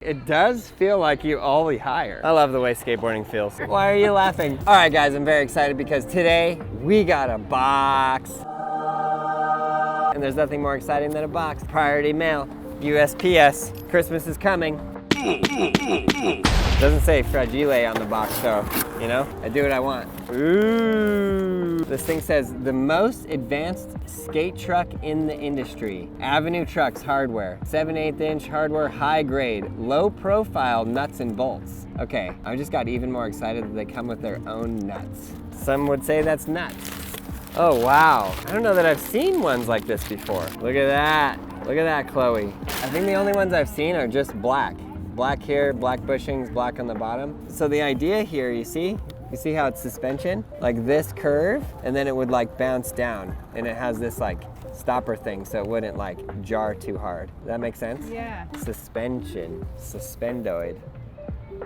It does feel like you ollie higher. I love the way skateboarding feels. Why are you laughing? All right, guys, I'm very excited because today we got a box. And there's nothing more exciting than a box. Priority mail, USPS, Christmas is coming. Doesn't say fragile on the box, so, you know, I do what I want. Ooh. This thing says, the most advanced skate truck in the industry. Avenue Trucks hardware. 7/8 inch hardware, high grade, low profile nuts and bolts. Okay, I just got even more excited that they come with their own nuts. Some would say that's nuts. Oh, wow. I don't know that I've seen ones like this before. Look at that. Look at that, Chloe. I think the only ones I've seen are just black. Black here, black bushings, black on the bottom. So the idea here, you see how it's suspension? Like this curve, and then it would like bounce down. And it has this like stopper thing so it wouldn't like jar too hard. Does that make sense? Yeah. Suspension, suspendoid.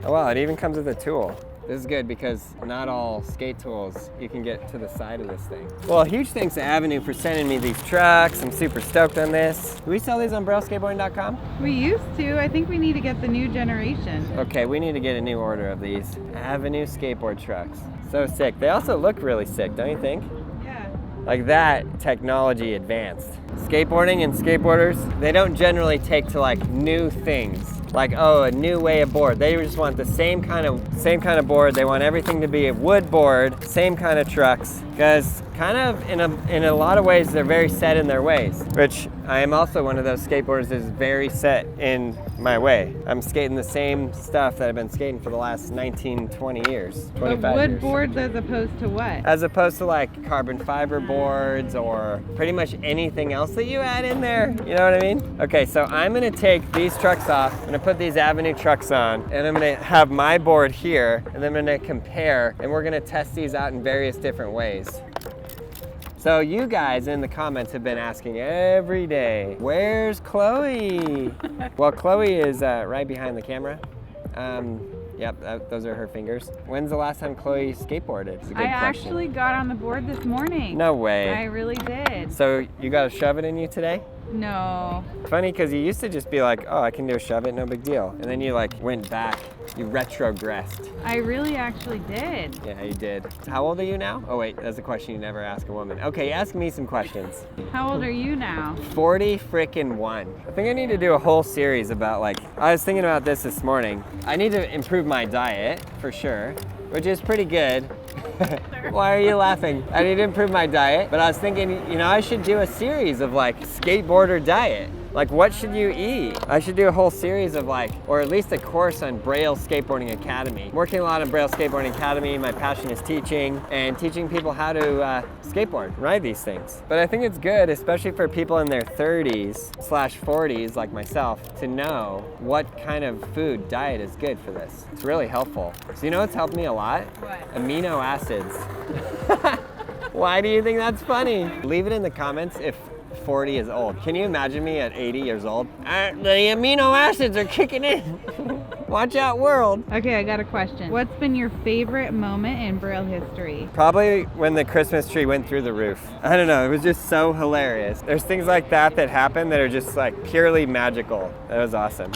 Oh wow, it even comes with a tool. This is good because not all skate tools you can get to the side of this thing. Well, huge thanks to Avenue for sending me these trucks. I'm super stoked on this. Do we sell these on BrailleSkateboarding.com? We used to. I think we need to get the new generation. Okay, we need to get a new order of these. Avenue skateboard trucks. So sick. They also look really sick, don't you think? Yeah. Like that technology advanced. Skateboarding and skateboarders, they don't generally take to like new things. Like, oh, a new way of board. They just want the same kind of board. They want everything to be a wood board, same kind of trucks. Because kind of in a lot of ways, they're very set in their ways. Which I am also one of those skateboarders that is very set in my way. I'm skating the same stuff that I've been skating for the last 19, 20 years, 25 years. But wood boards as opposed to what? As opposed to like carbon fiber boards or pretty much anything else that you add in there. You know what I mean? Okay, so I'm gonna take these trucks off. I'm gonna put these Avenue trucks on, and I'm gonna have my board here, and then I'm gonna compare, and we're gonna test these out in various different ways. So you guys in the comments have been asking every day, where's Chloe? Well, Chloe is right behind the camera. Yep, those are her fingers. When's the last time Chloe skateboarded? It's a good question. Actually got on the board this morning. No way. I really did. So you got to shove it in you today? No. Funny, because you used to just be like, oh, I can do a shove it, no big deal. And then you like went back, you retrogressed. I really actually did. Yeah, you did. How old are you now? Oh wait, that's a question you never ask a woman. Okay, ask me some questions. How old are you now? 40 frickin' 1. I think I need to do a whole series about like, I was thinking about this morning. I need to improve my diet, for sure, which is pretty good. Why are you laughing? I need to improve my diet, but I was thinking, you know, I should do a series of like skateboarder diet. Like, what should you eat? I should do a whole series of like, or at least a course on Braille Skateboarding Academy. I'm working a lot on Braille Skateboarding Academy. My passion is teaching and teaching people how to skateboard, ride these things. But I think it's good, especially for people in their 30s/40s like myself, to know what kind of food diet is good for this. It's really helpful. So you know what's helped me a lot? What? Amino acids. Why do you think that's funny? Leave it in the comments if 40 is old. Can you imagine me at 80 years old? The amino acids are kicking in. Watch out, world. Okay, I got a question. What's been your favorite moment in Braille history? Probably when the Christmas tree went through the roof. I don't know, it was just so hilarious. There's things like that happen that are just like purely magical. That was awesome.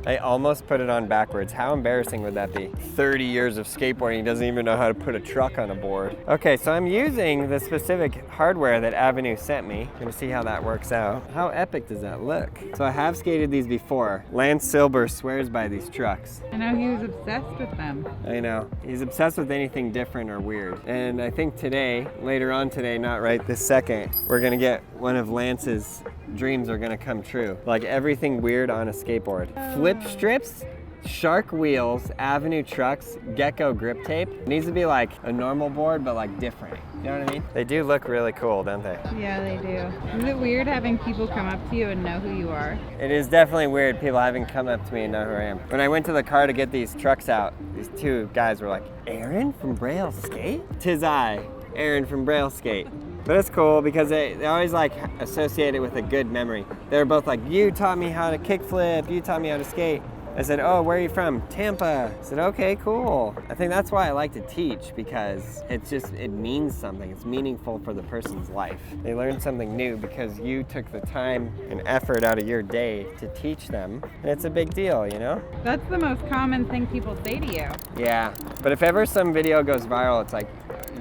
I almost put it on backwards. How embarrassing would that be? 30 years of skateboarding, he doesn't even know how to put a truck on a board. Okay, so I'm using the specific hardware that Avenue sent me. I'm gonna see how that works out. How epic does that look? So I have skated these before. Lance Silber swears by these trucks. I know he was obsessed with them. I know. He's obsessed with anything different or weird. And I think today, later on today, not right this second, we're gonna get one of Lance's dreams are gonna come true. Like everything weird on a skateboard. Flip strips, shark wheels, Avenue trucks, gecko grip tape. It needs to be like a normal board, but like different. You know what I mean? They do look really cool, don't they? Yeah, they do. Is it weird having people come up to you and know who you are? It is definitely weird people having come up to me and know who I am. When I went to the car to get these trucks out, these two guys were like, Aaron from Braille Skate? 'Tis I, Aaron from Braille Skate. But it's cool because they always like associate it with a good memory. They're both like, you taught me how to kickflip, you taught me how to skate. I said, oh, where are you from? Tampa. I said, okay, cool. I think that's why I like to teach, because it means something. It's meaningful for the person's life. They learn something new because you took the time and effort out of your day to teach them. And it's a big deal, you know? That's the most common thing people say to you. Yeah, but if ever some video goes viral, it's like,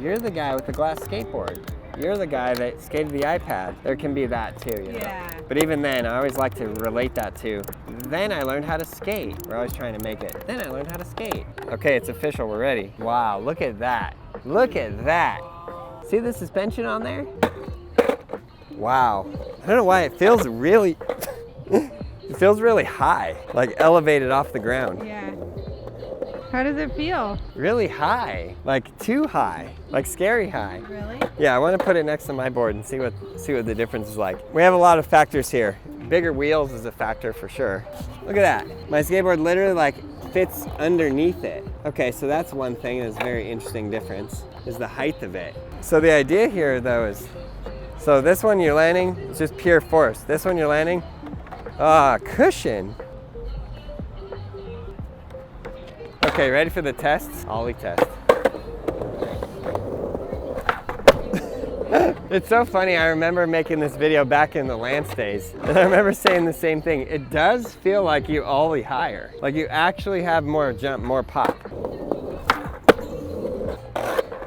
you're the guy with the glass skateboard. You're the guy that skated the iPad. There can be that too, you know? Yeah. But even then, I always like to relate that to, then I learned how to skate. We're always trying to make it. Then I learned how to skate. Okay, it's official, we're ready. Wow, look at that. Look at that. See the suspension on there? Wow. I don't know why it feels really, it feels really high, like elevated off the ground. Yeah. How does it feel? Really high, like too high, like scary high. Really? Yeah, I want to put it next to my board and see what the difference is like. We have a lot of factors here. Bigger wheels is a factor for sure. Look at that. My skateboard literally like fits underneath it. Okay, so that's one thing that's a very interesting difference, is the height of it. So the idea here though is, so this one you're landing, it's just pure force. This one you're landing, cushion. Okay, ready for the test? Ollie test. It's so funny, I remember making this video back in the Lance days, and I remember saying the same thing. It does feel like you ollie higher. Like you actually have more jump, more pop.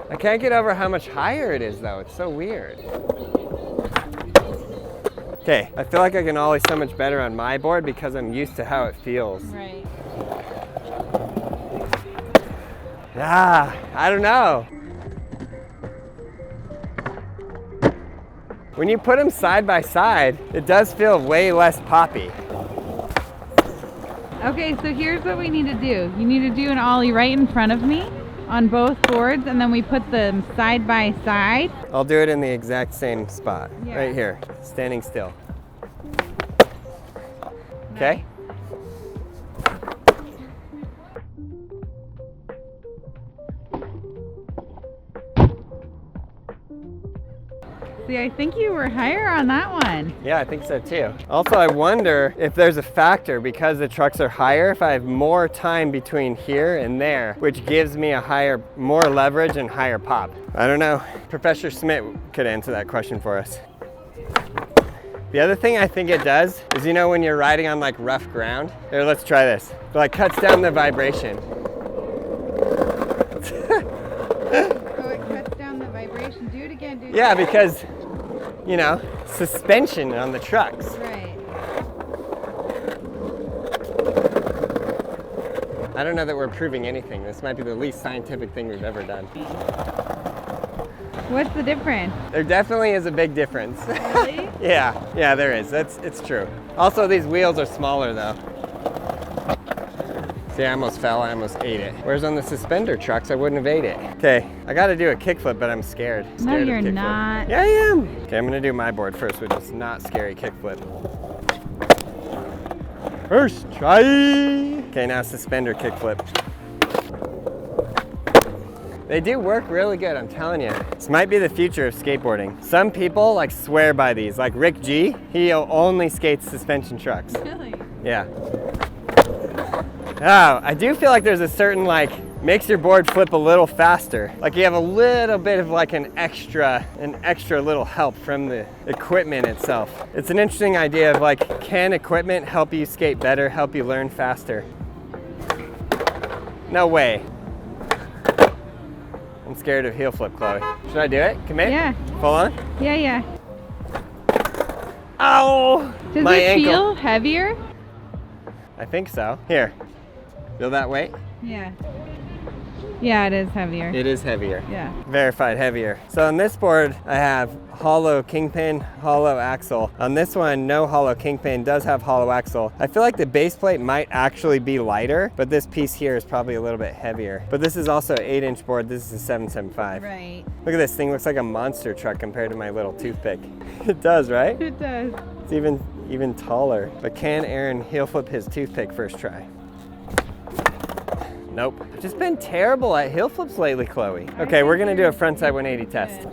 I can't get over how much higher it is though, it's so weird. Okay, I feel like I can ollie so much better on my board because I'm used to how it feels. Right. I don't know. When you put them side by side, it does feel way less poppy. Okay, so here's what we need to do. You need to do an ollie right in front of me on both boards, and then we put them side by side. I'll do it in the exact same spot, Yeah. right here, standing still. Okay? See, I think you were higher on that one. Yeah, I think so too. Also, I wonder if there's a factor, because the trucks are higher, if I have more time between here and there, which gives me a higher, more leverage and higher pop. I don't know. Professor Smith could answer that question for us. The other thing I think it does is, you know, when you're riding on like rough ground, here, let's try this. It like cuts down the vibration. Oh, it cuts down the vibration. Do it again, do it Yeah, again. because, you know, suspension on the trucks. Right. I don't know that we're proving anything. This might be the least scientific thing we've ever done. What's the difference? There definitely is a big difference. Really? Yeah, there is. It's true. Also, these wheels are smaller though. See, I almost fell, I almost ate it. Whereas on the suspender trucks, I wouldn't have ate it. Okay, I gotta do a kickflip, but I'm scared. No, Scared of you're kickflip. not. Yeah, I am. Okay, I'm gonna do my board first, which is not scary kickflip. First try. Okay, now suspender kickflip. They do work really good, I'm telling you. This might be the future of skateboarding. Some people like swear by these, like Rick G, he only skates suspension trucks. Really? Yeah. Oh, I do feel like there's a certain like, makes your board flip a little faster. Like you have a little bit of like an extra little help from the equipment itself. It's an interesting idea of like, can equipment help you skate better, help you learn faster? No way. I'm scared of heel flip, Chloe. Should I do it? Commit? Yeah. Full on? Yeah. Ow! Does My it ankle. feel heavier? I think so. Here. Feel that weight? Yeah. Yeah, it is heavier. It is heavier. Yeah. Verified heavier. So on this board, I have hollow kingpin, hollow axle. On this one, no hollow kingpin, does have hollow axle. I feel like the base plate might actually be lighter, but this piece here is probably a little bit heavier. But this is also an 8-inch board. This is a 775. Right. Look at this thing, looks like a monster truck compared to my little toothpick. It does, right? It does. It's even taller. But can Aaron heel flip his toothpick first try? Nope. I've just been terrible at heel flips lately, Chloe. Okay, we're gonna do a frontside 180 test.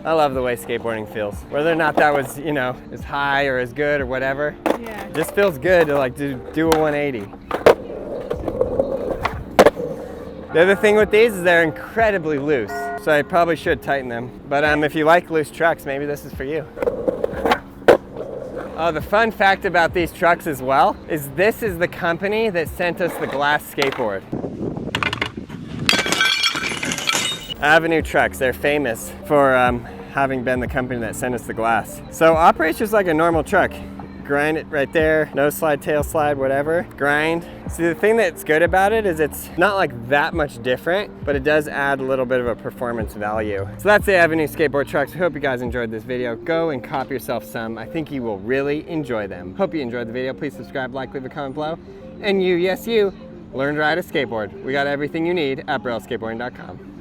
I love the way skateboarding feels. Whether or not that was, you know, as high or as good or whatever. Yeah. It just feels good to like do a 180. The other thing with these is they're incredibly loose. So I probably should tighten them. But if you like loose trucks, maybe this is for you. Oh, the fun fact about these trucks as well is this is the company that sent us the glass skateboard. Avenue Trucks, they're famous for having been the company that sent us the glass. So operates just like a normal truck. Grind it right there, nose slide, tail slide, whatever, grind. See, the thing that's good about it is it's not like that much different, but it does add a little bit of a performance value. So that's the Avenue skateboard trucks. I hope you guys enjoyed this video. Go and cop yourself some. I think you will really enjoy them. Hope you enjoyed the video. Please subscribe, like, leave a comment below. And you, yes you, learn to ride a skateboard. We got everything you need at brailleskateboarding.com.